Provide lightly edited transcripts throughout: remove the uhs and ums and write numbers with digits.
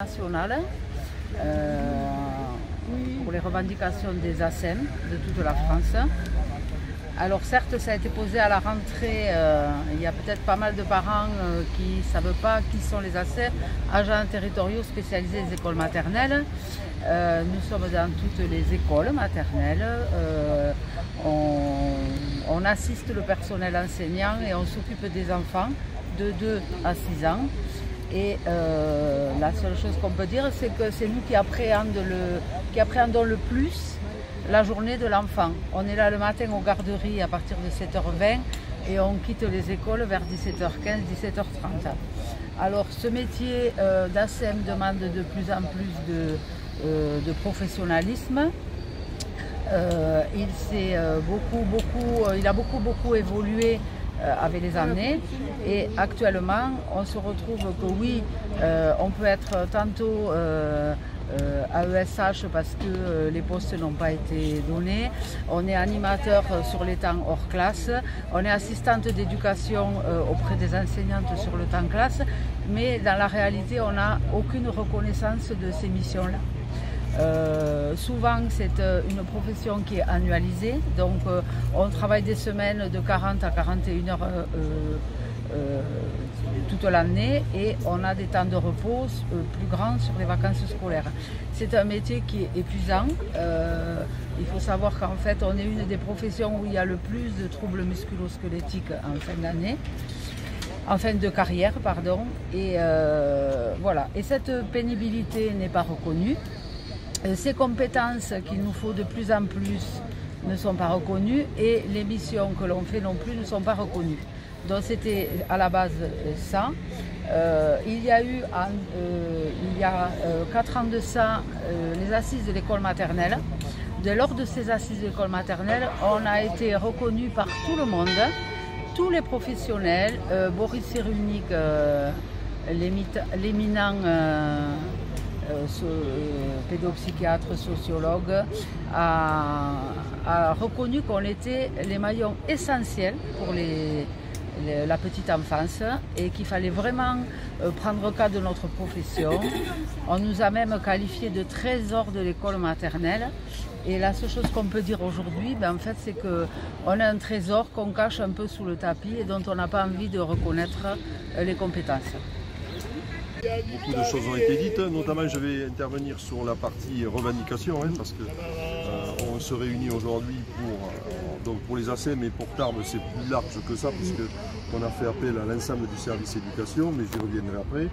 nationale pour les revendications des ASEM de toute la France. Alors certes, ça a été posé à la rentrée, il y a peut-être pas mal de parents qui ne savent pas qui sont les ASEM, agents territoriaux spécialisés des écoles maternelles. Nous sommes dans toutes les écoles maternelles, on assiste le personnel enseignant et on s'occupe des enfants de 2 à 6 ans. Et la seule chose qu'on peut dire, c'est que c'est nous qui appréhendons le plus la journée de l'enfant. On est là le matin aux garderies à partir de 7h20 et on quitte les écoles vers 17h15, 17h30. Alors ce métier d'ASEM demande de plus en plus de professionnalisme. Il a beaucoup évolué avec les années et actuellement on se retrouve que oui, on peut être tantôt AESH parce que les postes n'ont pas été donnés, on est animateur sur les temps hors classe, on est assistante d'éducation auprès des enseignantes sur le temps classe, mais dans la réalité on n'a aucune reconnaissance de ces missions-là. Souvent c'est une profession qui est annualisée, donc on travaille des semaines de 40 à 41 heures toute l'année et on a des temps de repos plus grands sur les vacances scolaires. C'est un métier qui est épuisant. Il faut savoir qu'en fait on est une des professions où il y a le plus de troubles musculo-squelettiques en fin d'année. En fin de carrière, pardon. Et voilà. Et cette pénibilité n'est pas reconnue. Ces compétences qu'il nous faut de plus en plus ne sont pas reconnues et les missions que l'on fait non plus ne sont pas reconnues. Donc c'était à la base ça. Il y a eu, il y a 4 ans de ça, les assises de l'école maternelle. Lors de ces assises de l'école maternelle, on a été reconnu par tout le monde, tous les professionnels, Boris Cyrulnik, l'éminent pédopsychiatre, sociologue, a reconnu qu'on était les maillons essentiels pour la petite enfance et qu'il fallait vraiment prendre cas de notre profession. On nous a même qualifiés de trésor de l'école maternelle et la seule chose qu'on peut dire aujourd'hui, en fait, c'est qu'on a un trésor qu'on cache un peu sous le tapis et dont on n'a pas envie de reconnaître les compétences. Beaucoup de choses ont été dites, notamment je vais intervenir sur la partie revendication, parce que on se réunit aujourd'hui pour les ASEM, mais pour Tarbes c'est plus large que ça, puisqu'on a fait appel à l'ensemble du service éducation, mais j'y reviendrai après.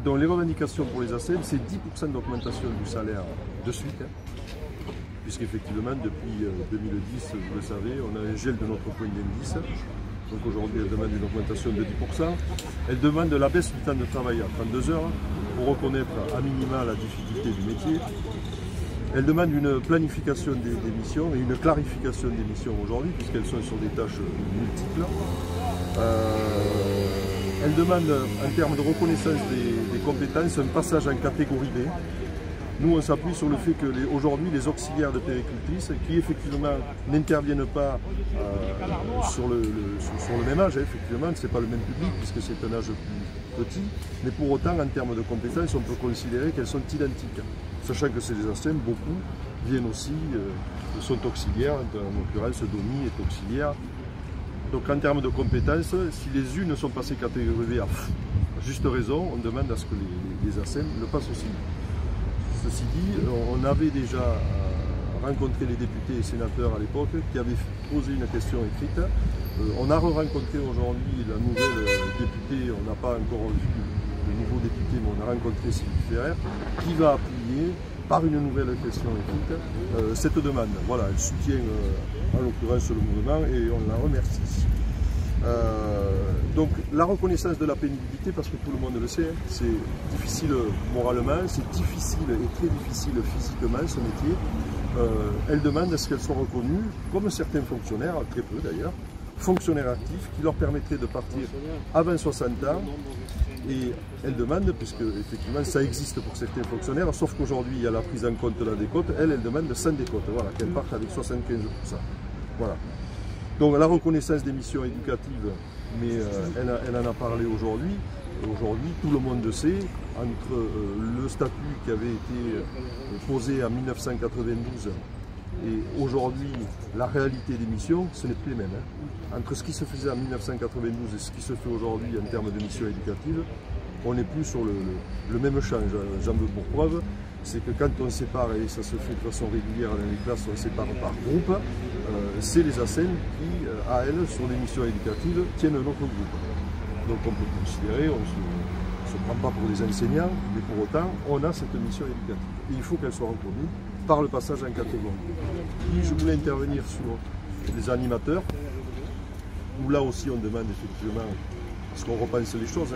Donc les revendications pour les ASEM, c'est 10% d'augmentation du salaire de suite, puisqu'effectivement depuis 2010, vous le savez, on a un gel de notre point d'indice. Donc aujourd'hui, elle demande une augmentation de 10%. Elle demande la baisse du temps de travail à 32 heures pour reconnaître à minima la difficulté du métier. Elle demande une planification des missions et une clarification des missions aujourd'hui, puisqu'elles sont sur des tâches multiples. Elle demande, en termes de reconnaissance des compétences, un passage en catégorie B. Nous, on s'appuie sur le fait que aujourd'hui, les auxiliaires de puéricultrices, qui effectivement n'interviennent pas sur le même âge, effectivement, ce n'est pas le même public puisque c'est un âge plus petit, mais pour autant, en termes de compétences, on peut considérer qu'elles sont identiques. Sachant que c'est des ASEM, beaucoup viennent aussi, sont auxiliaires, en l'occurrence, Domi est auxiliaire. Donc en termes de compétences, si les unes sont passées catégorie B à juste raison, on demande à ce que les ASEM le passent aussi. Ceci dit, on avait déjà rencontré les députés et sénateurs à l'époque qui avaient posé une question écrite. On a rencontré aujourd'hui la nouvelle députée, on n'a pas encore vu le nouveau député, mais on a rencontré Sylvie Ferrer, qui va appuyer par une nouvelle question écrite cette demande. Voilà, elle soutient en l'occurrence le mouvement et on la remercie. Donc la reconnaissance de la pénibilité, parce que tout le monde le sait, c'est difficile moralement, c'est difficile et très difficile physiquement ce métier. Elle demande à ce qu'elle soit reconnue, comme certains fonctionnaires, très peu d'ailleurs, fonctionnaires actifs, qui leur permettraient de partir avant 60 ans. Et elle demande, puisque effectivement ça existe pour certains fonctionnaires, sauf qu'aujourd'hui il y a la prise en compte de la décote, elle demande sans décote, voilà, qu'elle parte avec 75%. Voilà. Donc la reconnaissance des missions éducatives mais elle en a parlé aujourd'hui. Aujourd'hui, tout le monde sait, entre le statut qui avait été posé en 1992 et aujourd'hui, la réalité des missions, ce n'est plus les mêmes. Entre ce qui se faisait en 1992 et ce qui se fait aujourd'hui en termes de missions éducatives, on n'est plus sur le même champ. J'en veux pour preuve, c'est que quand on sépare, et ça se fait de façon régulière dans les classes, on sépare par groupe, c'est les ASEN qui, à elles, sur les missions éducatives, tiennent notre groupe. Donc on peut considérer, on ne se prend pas pour des enseignants, mais pour autant, on a cette mission éducative. Et il faut qu'elle soit reconnue par le passage en catégorie. Et je voulais intervenir sur les animateurs, où là aussi on demande effectivement, parce qu'on repense les choses,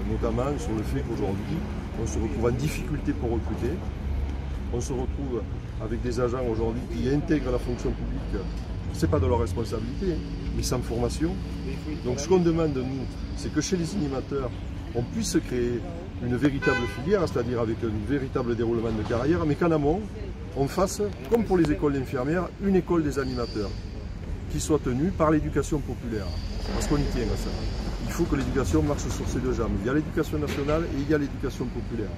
notamment sur le fait qu'aujourd'hui, on se retrouve en difficulté pour recruter. On se retrouve avec des agents aujourd'hui qui intègrent la fonction publique, ce n'est pas de leur responsabilité, mais sans formation. Donc ce qu'on demande de nous, c'est que chez les animateurs, on puisse créer une véritable filière, c'est-à-dire avec un véritable déroulement de carrière, mais qu'en amont, on fasse, comme pour les écoles d'infirmières, une école des animateurs, qui soit tenue par l'éducation populaire, parce qu'on y tient à ça. Il faut que l'éducation marche sur ses deux jambes. Il y a l'éducation nationale et il y a l'éducation populaire.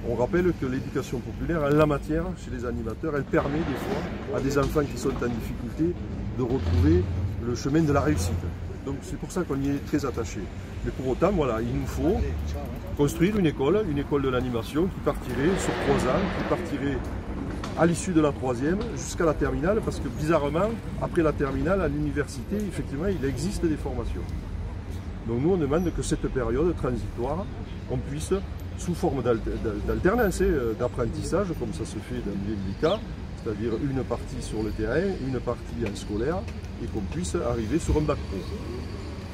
On rappelle que l'éducation populaire, en la matière, chez les animateurs, elle permet des fois à des enfants qui sont en difficulté de retrouver le chemin de la réussite. Donc c'est pour ça qu'on y est très attaché. Mais pour autant, voilà, il nous faut construire une école de l'animation qui partirait sur 3 ans, qui partirait à l'issue de la 3e jusqu'à la terminale, parce que bizarrement, après la terminale, à l'université, effectivement, il existe des formations. Donc nous, on demande que cette période transitoire, on puisse, sous forme d'alternance, d'apprentissage, comme ça se fait dans bien des cas, c'est-à-dire une partie sur le terrain, une partie en scolaire, et qu'on puisse arriver sur un bac pro.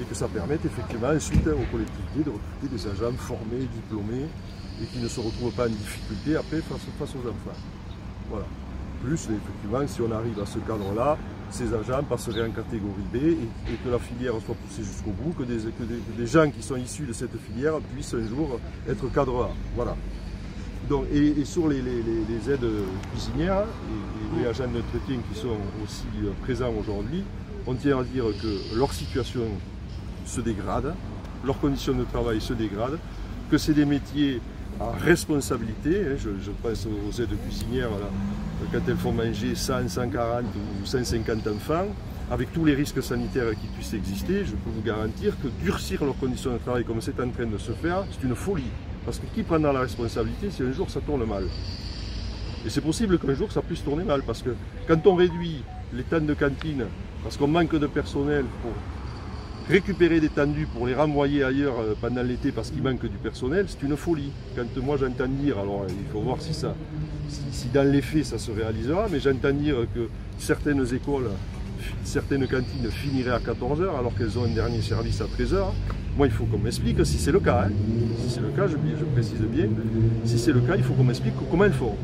Et que ça permette effectivement ensuite aux collectivités de recruter des agents formés, diplômés, et qui ne se retrouvent pas en difficulté après face aux enfants. Voilà. Plus, effectivement, si on arrive à ce cadre-là, ces agents passeraient en catégorie B et que la filière soit poussée jusqu'au bout, que des gens qui sont issus de cette filière puissent un jour être cadre A. Voilà. Donc, et sur les aides cuisinières et les agents d'entretien qui sont aussi présents aujourd'hui, on tient à dire que leur situation se dégrade, leurs conditions de travail se dégradent, que c'est des métiers à responsabilité. Je pense aux aides cuisinières, là, quand elles font manger 100, 140 ou 150 enfants, avec tous les risques sanitaires qui puissent exister, je peux vous garantir que durcir leurs conditions de travail comme c'est en train de se faire, c'est une folie. Parce que qui prendra la responsabilité si un jour ça tourne mal? Et c'est possible qu'un jour ça puisse tourner mal, parce que quand on réduit les temps de cantine, parce qu'on manque de personnel pour récupérer des tendus pour les renvoyer ailleurs pendant l'été parce qu'il manque du personnel, c'est une folie. Quand moi j'entends dire, alors il faut voir si dans les faits ça se réalisera, mais j'entends dire que certaines écoles, certaines cantines finiraient à 14 h alors qu'elles ont un dernier service à 13 h. Moi il faut qu'on m'explique si c'est le cas. Si c'est le cas, je précise bien, si c'est le cas, il faut qu'on m'explique comment elles font.